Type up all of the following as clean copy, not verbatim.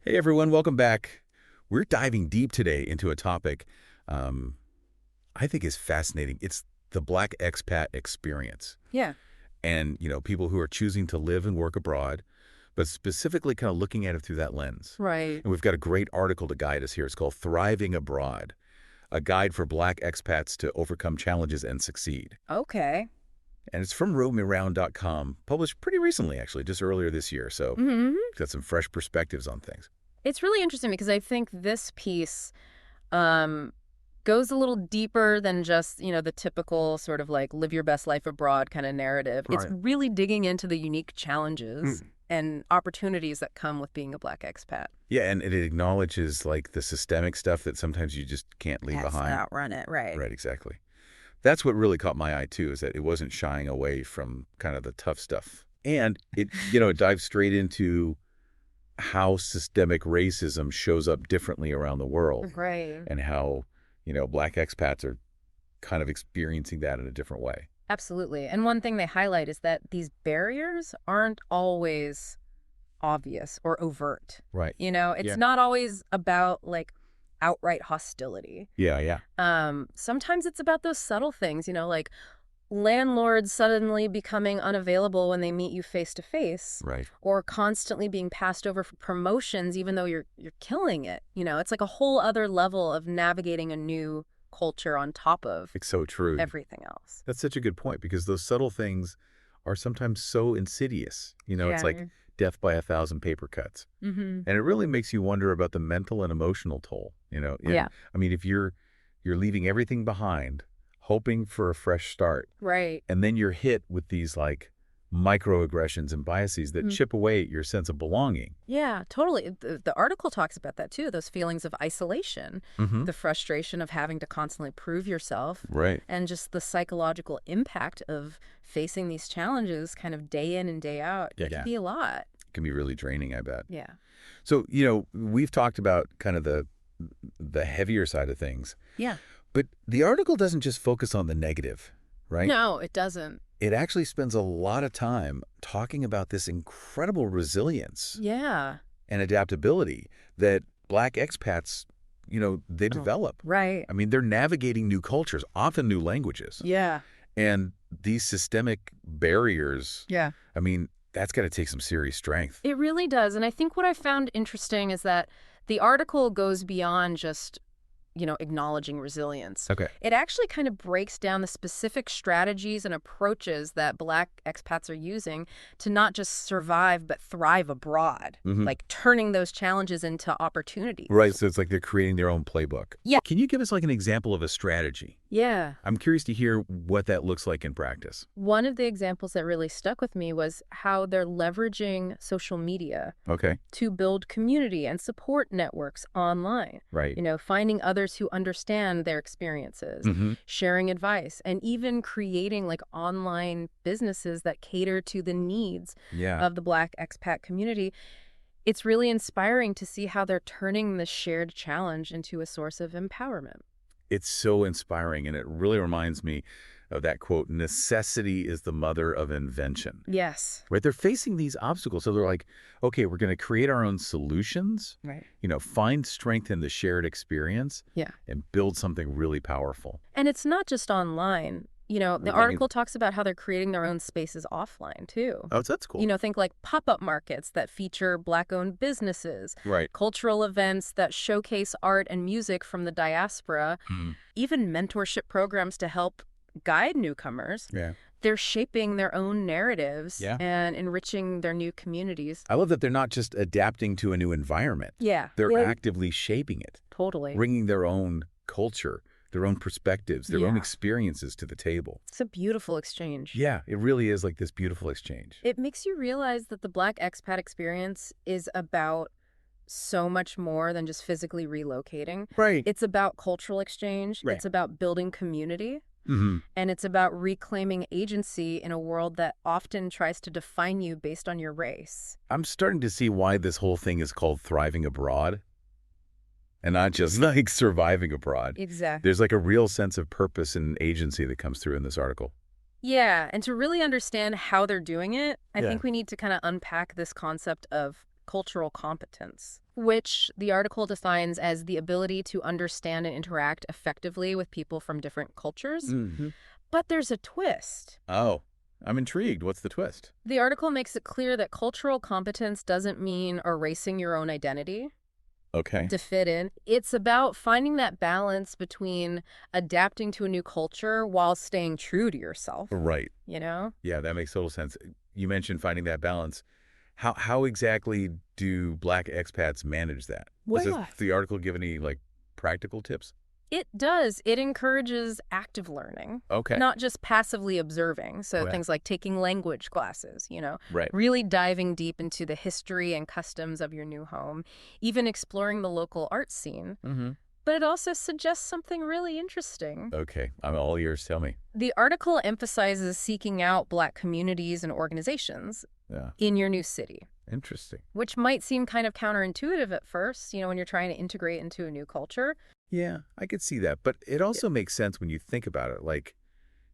Hey everyone, welcome back. We're diving deep today into a topic I think is fascinating. It's the Black expat experience. Yeah. And, people who are choosing to live and work abroad, but specifically kind of looking at it through that lens. Right. And we've got a great article to guide us here. It's called Thriving Abroad, a guide for Black expats to overcome challenges and succeed. Okay. And it's from roamearound.com, published pretty recently, actually, just earlier this year. So hmm got some fresh perspectives on things. It's really interesting because I think this piece um, goes a little deeper than just, the typical sort of like live your best life abroad kind of narrative. It's Right. really digging into the unique challenges and opportunities that come with being a Black expat. Yeah, and it acknowledges like the systemic stuff that sometimes you just can't leave Has to behind. outrun it, right. Right, exactly. That's what really caught my eye too, is that it wasn't shying away from kind of the tough stuff. And it dives straight into how systemic racism shows up differently around the world Right. and how, Black expats are kind of experiencing that in a different way. Absolutely. And one thing they highlight is that these barriers aren't always obvious or overt. Right. It's Yeah. not always about like outright hostility. Yeah, yeah. Sometimes it's about those subtle things, like landlords suddenly becoming unavailable when they meet you face to face, Right. or constantly being passed over for promotions even though you're killing it. It's like a whole other level of navigating a new culture on top of It's so true. everything else. That's such a good point because those subtle things are sometimes so insidious. It's like death by 1,000 paper cuts. Mm-hmm. And it really makes you wonder about the mental and emotional toll. Yeah. I mean, if you're leaving everything behind, hoping for a fresh start, Right. and then you're hit with these like microaggressions and biases that chip away at your sense of belonging. Yeah, totally. The article talks about that too, those feelings of isolation, Mm-hmm. the frustration of having to constantly prove yourself, Right. and just the psychological impact of facing these challenges kind of day in and day out. Yeah. It can be a lot. It can be really draining, I bet. Yeah. So, we've talked about kind of the heavier side of things, Yeah. but the article doesn't just focus on the negative, right? No, it doesn't. It actually spends a lot of time talking about this incredible resilience Yeah. and adaptability that Black expats, they Oh. develop. Right. I mean, they're navigating new cultures, often new languages. Yeah. And these systemic barriers, Yeah. I mean, that's got to take some serious strength. It really does. And I think what I found interesting is that the article goes beyond just, acknowledging resilience. Okay. It actually kind of breaks down the specific strategies and approaches that Black expats are using to not just survive, but thrive abroad, like turning those challenges into opportunities. Right. So it's like they're creating their own playbook. Yeah. Can you give us like an example of a strategy? Yeah. I'm curious to hear what that looks like in practice. One of the examples that really stuck with me was how they're leveraging social media Okay. to build community and support networks online. Right. Finding others who understand their experiences, sharing advice, and even creating like online businesses that cater to the needs Yeah. of the Black expat community. It's really inspiring to see how they're turning this shared challenge into a source of empowerment. It's so inspiring, and it really reminds me of that quote, necessity is the mother of invention. Yes. Right? They're facing these obstacles. So they're like, okay, we're going to create our own solutions, Right. Find strength in the shared experience, Yeah. and build something really powerful. And it's not just online. The Right. article talks about how they're creating their own spaces offline, too. Oh, that's cool. Think like pop-up markets that feature Black-owned businesses, Right. cultural events that showcase art and music from the diaspora, even mentorship programs to help guide newcomers. Yeah. They're shaping their own narratives Yeah. and enriching their new communities. I love that they're not just adapting to a new environment. Yeah. They're Yeah. actively shaping it, Totally. bringing their own culture, their own perspectives, their own Yeah. experiences to the table. It's a beautiful exchange. Yeah, it really is like this beautiful exchange. It makes you realize that the Black expat experience is about so much more than just physically relocating. Right. It's about cultural exchange. Right. It's about building community. Mm-hmm. And it's about reclaiming agency in a world that often tries to define you based on your race. I'm starting to see why this whole thing is called thriving abroad and not just like surviving abroad. Exactly. There's like a real sense of purpose and agency that comes through in this article. Yeah, and to really understand how they're doing it, I Yeah. think we need to kind of unpack this concept of cultural competence. which the article defines as the ability to understand and interact effectively with people from different cultures. Mm-hmm. But there's a twist. Oh, I'm intrigued. What's the twist? The article makes it clear that cultural competence doesn't mean erasing your own identity Okay. to fit in. It's about finding that balance between adapting to a new culture while staying true to yourself, Right. you know? Yeah, that makes total sense. You mentioned finding that balance. How exactly do Black expats manage that? Does the article give any, like, practical tips? It does. It encourages active learning, Okay. not just passively observing. So Oh, yeah. things like taking language classes, Right. really diving deep into the history and customs of your new home, even exploring the local art scene. Mm-hmm. But it also suggests something really interesting. Okay. I'm all ears. Tell me. The article emphasizes seeking out Black communities and organizations Yeah. in your new city, Interesting. which might seem kind of counterintuitive at first, when you're trying to integrate into a new culture. Yeah, I could see that. But it also makes sense when you think about it. Like,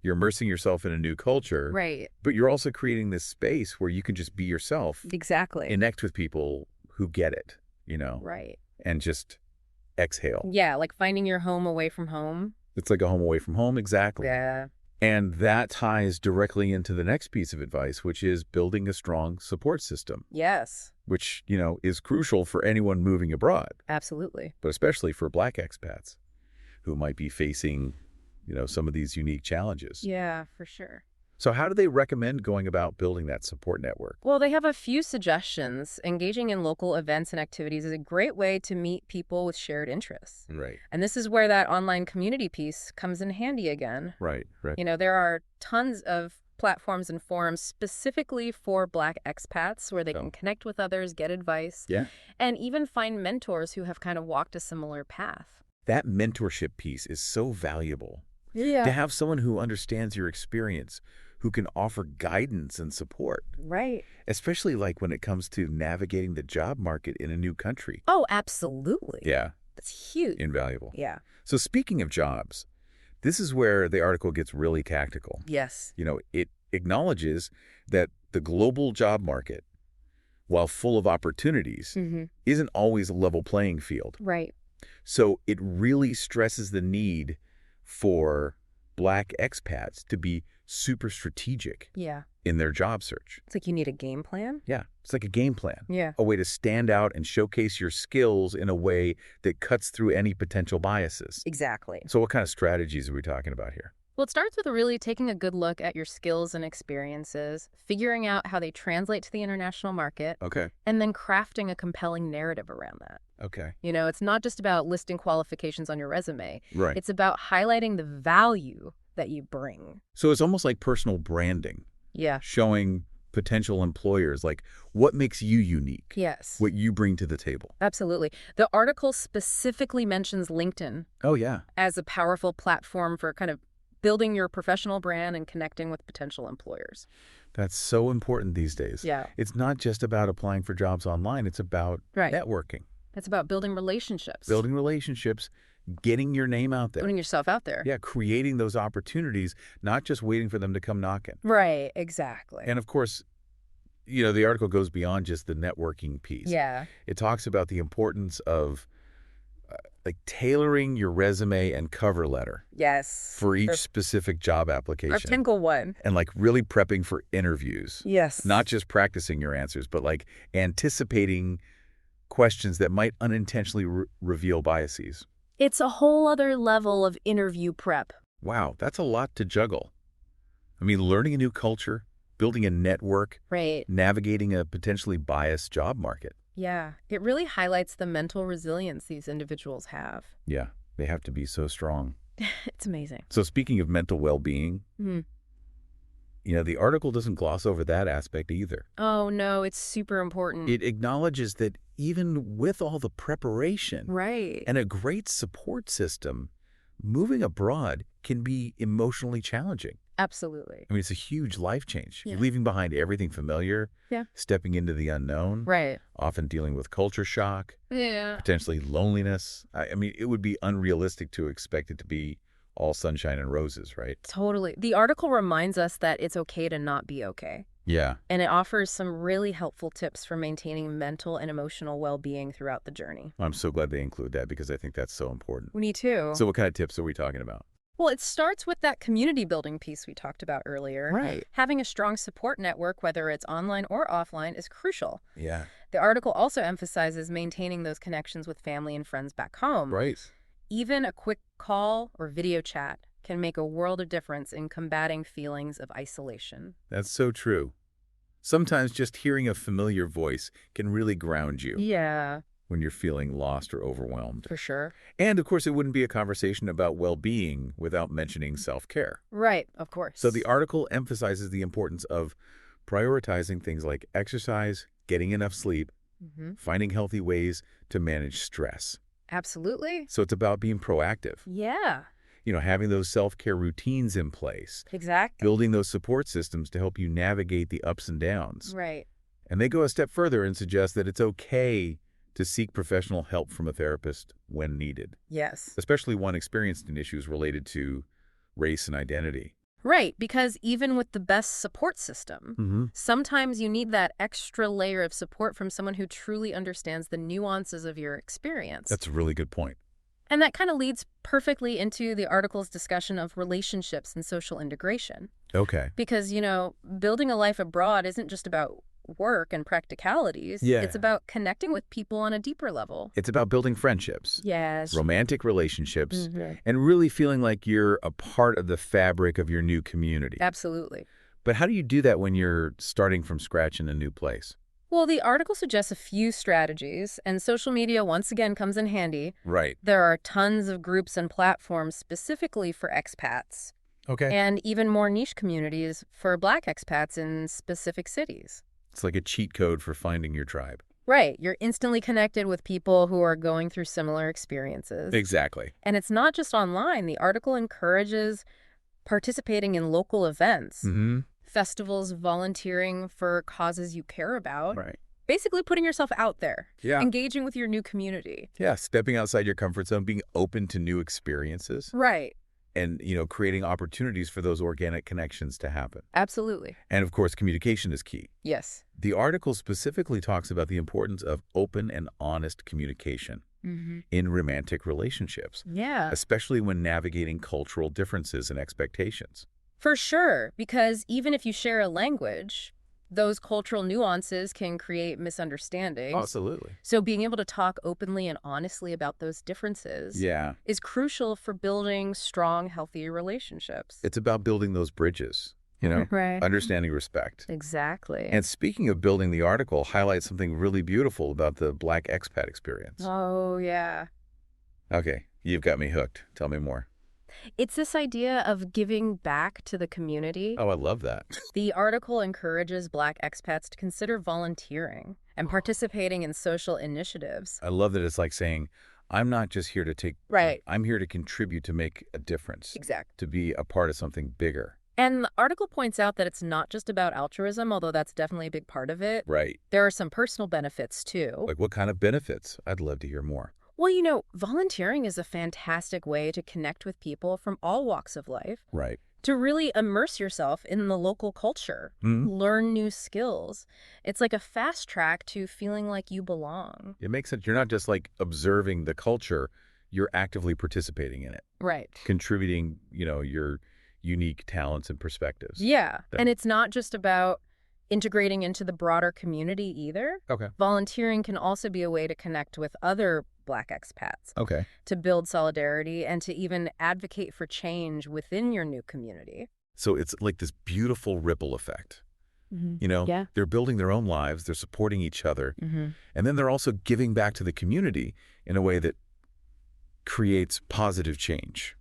you're immersing yourself in a new culture, Right. but you're also creating this space where you can just be yourself, Exactly. connect with people who get it, Right. and just exhale. Yeah, like finding your home away from home. It's like a home away from home, exactly. Yeah. And that ties directly into the next piece of advice, which is building a strong support system, Yes, which, is crucial for anyone moving abroad, absolutely. but especially for Black expats who might be facing, some of these unique challenges. Yeah, for sure. So how do they recommend going about building that support network? Well, they have a few suggestions. Engaging in local events and activities is a great way to meet people with shared interests. Right. And this is where that online community piece comes in handy again. Right. There are tons of platforms and forums specifically for Black expats where they can connect with others, get advice, Yeah. and even find mentors who have kind of walked a similar path. That mentorship piece is so valuable. Yeah. To have someone who understands your experience, who can offer guidance and support, Right. especially like when it comes to navigating the job market in a new country. Oh, absolutely. Yeah, That's huge. invaluable. Yeah. So speaking of jobs, this is where the article gets really tactical. Yes. It acknowledges that the global job market, while full of opportunities, isn't always a level playing field. Right. So it really stresses the need for Black expats to be super strategic Yeah. in their job search. It's like you need a game plan. Yeah, it's like a game plan. Yeah. A way to stand out and showcase your skills in a way that cuts through any potential biases. Exactly. So what kind of strategies are we talking about here? Well, it starts with really taking a good look at your skills and experiences, figuring out how they translate to the international market, Okay. and then crafting a compelling narrative around that. Okay. It's not just about listing qualifications on your resume. Right. It's about highlighting the value that you bring. So it's almost like personal branding, Yeah. showing potential employers like what makes you unique, Yes. what you bring to the table. Absolutely. The article specifically mentions LinkedIn Oh, yeah. as a powerful platform for kind of building your professional brand and connecting with potential employers. That's so important these days. Yeah. It's not just about applying for jobs online. It's about Right. networking, It's about building relationships. building relationships, getting your name out there. Putting yourself out there. Yeah, creating those opportunities, not just waiting for them to come knocking. Right, exactly. And of course, the article goes beyond just the networking piece. Yeah. It talks about the importance of like tailoring your resume and cover letter Yes. for each specific job Our application. single one. And like really prepping for interviews. Yes. Not just practicing your answers, but like anticipating questions that might unintentionally reveal biases. It's a whole other level of interview prep. Wow, that's a lot to juggle. I mean, learning a new culture, building a network, Right. navigating a potentially biased job market. Yeah. It really highlights the mental resilience these individuals have. Yeah, they have to be so strong. It's amazing. So speaking of mental well-being, Mhm. the article doesn't gloss over that aspect either. Oh, no, it's super important. It acknowledges that even with all the preparation Right. and a great support system, moving abroad can be emotionally challenging. Absolutely. I mean, it's a huge life change. Yeah. You're leaving behind everything familiar, Yeah. stepping into the unknown, Right. often dealing with culture shock, Yeah. potentially loneliness. I mean, it would be unrealistic to expect it to be all sunshine and roses, right? Totally. The article reminds us that it's okay to not be okay. Yeah. And it offers some really helpful tips for maintaining mental and emotional well-being throughout the journey. I'm so glad they include that because I think that's so important. Me too. So what kind of tips are we talking about? Well, it starts with that community building piece we talked about earlier. Right. Having a strong support network, whether it's online or offline, is crucial. Yeah. The article also emphasizes maintaining those connections with family and friends back home. Right. Even a quick call or video chat can make a world of difference in combating feelings of isolation. That's so true. Sometimes just hearing a familiar voice can really ground you Yeah, when you're feeling lost or overwhelmed. for sure. And, of course, it wouldn't be a conversation about well-being without mentioning self-care. Right, of course. So the article emphasizes the importance of prioritizing things like exercise, getting enough sleep, finding healthy ways to manage stress. Absolutely. So it's about being proactive, Yeah, having those self-care routines in place, exactly. building those support systems to help you navigate the ups and downs. Right. And they go a step further and suggest that it's okay to seek professional help from a therapist when needed, Yes. especially one experienced in issues related to race and identity. Right, because even with the best support system, sometimes you need that extra layer of support from someone who truly understands the nuances of your experience. That's a really good point. And that kind of leads perfectly into the article's discussion of relationships and social integration. Okay. Because, building a life abroad isn't just about work and practicalities. Yeah. It's about connecting with people on a deeper level. It's about building friendships, Yes. romantic relationships, and really feeling like you're a part of the fabric of your new community. Absolutely. But how do you do that when you're starting from scratch in a new place? Well, the article suggests a few strategies, and social media once again comes in handy. Right. There are tons of groups and platforms specifically for expats, Okay. and even more niche communities for Black expats in specific cities. It's like a cheat code for finding your tribe. Right. You're instantly connected with people who are going through similar experiences. Exactly. And it's not just online. The article encourages participating in local events, festivals, volunteering for causes you care about. Right. Basically putting yourself out there, Yeah. engaging with your new community. Yeah, stepping outside your comfort zone, being open to new experiences, Right. and, creating opportunities for those organic connections to happen. Absolutely. And, of course, communication is key. Yes. The article specifically talks about the importance of open and honest communication in romantic relationships, Yeah. especially when navigating cultural differences and expectations. For sure, because even if you share a language, those cultural nuances can create misunderstandings. Absolutely. So being able to talk openly and honestly about those differences Yeah. is crucial for building strong, healthy relationships. It's about building those bridges, Right. understanding respect. Exactly. And speaking of building, the article highlights something really beautiful about the Black expat experience. Oh, yeah. Okay, you've got me hooked. Tell me more. It's this idea of giving back to the community. Oh, I love that. The article encourages Black expats to consider volunteering and participating in social initiatives. I love that it's like saying, I'm not just here to take, Right. I'm here to contribute to make a difference, Exactly. to be a part of something bigger. And the article points out that it's not just about altruism, although that's definitely a big part of it. Right. There are some personal benefits, too. Like what kind of benefits? I'd love to hear more. Well, volunteering is a fantastic way to connect with people from all walks of life, Right. to really immerse yourself in the local culture, learn new skills. It's like a fast track to feeling like you belong. It makes sense. You're not just like observing the culture, you're actively participating in it, Right. contributing, your unique talents and perspectives. Yeah. That- And it's not just about integrating into the broader community either. Okay. Volunteering can also be a way to connect with other Black expats, Okay. to build solidarity, and to even advocate for change within your new community. So it's like this beautiful ripple effect. Yeah. They're building their own lives, they're supporting each other, and then they're also giving back to the community in a way that creates positive change.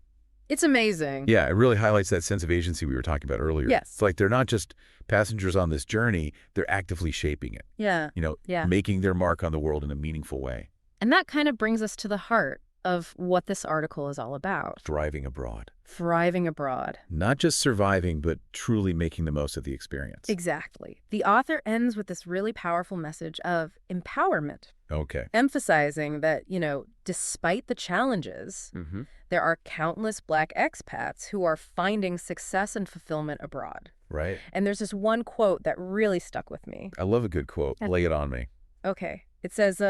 It's amazing. Yeah, it really highlights that sense of agency we were talking about earlier. Yes. It's like they're not just passengers on this journey, they're actively shaping it, Yeah. Yeah. making their mark on the world in a meaningful way. And that kind of brings us to the heart of what this article is all about. Thriving abroad. Thriving abroad. Not just surviving, but truly making the most of the experience. Exactly. The author ends with this really powerful message of empowerment. Okay. emphasizing that, despite the challenges, Mm-hmm. there are countless Black expats who are finding success and fulfillment abroad. Right. And there's this one quote that really stuck with me. I love a good quote. Lay it on me. Okay. It says,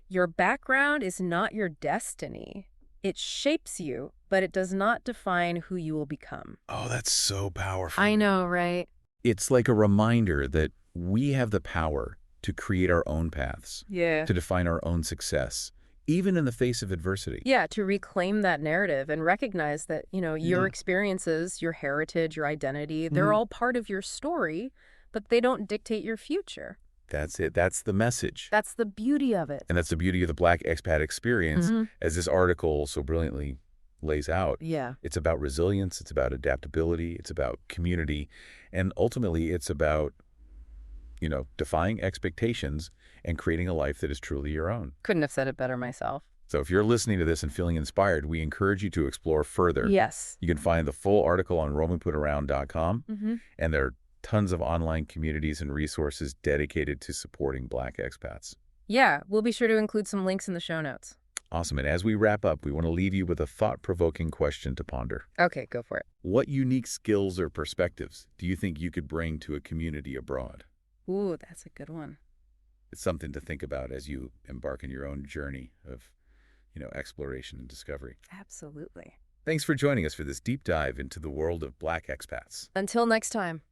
your background is not your destiny. It shapes you, but it does not define who you will become. Oh, that's so powerful. I know, right? It's like a reminder that we have the power to create our own paths, Yeah. to define our own success, even in the face of adversity. Yeah, to reclaim that narrative and recognize that, your Yeah. experiences, your heritage, your identity, they're Mhm. all part of your story, but they don't dictate your future. That's it. That's the message. That's the beauty of it. And that's the beauty of the Black expat experience, Mhm. as this article so brilliantly lays out. Yeah. It's about resilience, it's about adaptability, it's about community, and ultimately it's about, defying expectations and creating a life that is truly your own. Couldn't have said it better myself. So if you're listening to this and feeling inspired, we encourage you to explore further. Yes. You can find the full article on roamingputaround.com, Mm-hmm. and there are tons of online communities and resources dedicated to supporting Black expats. Yeah, we'll be sure to include some links in the show notes. Awesome. And as we wrap up, we want to leave you with a thought-provoking question to ponder. Okay, go for it. What unique skills or perspectives do you think you could bring to a community abroad? Ooh, that's a good one. It's something to think about as you embark on your own journey of, exploration and discovery. Absolutely. Thanks for joining us for this deep dive into the world of Black expats. Until next time.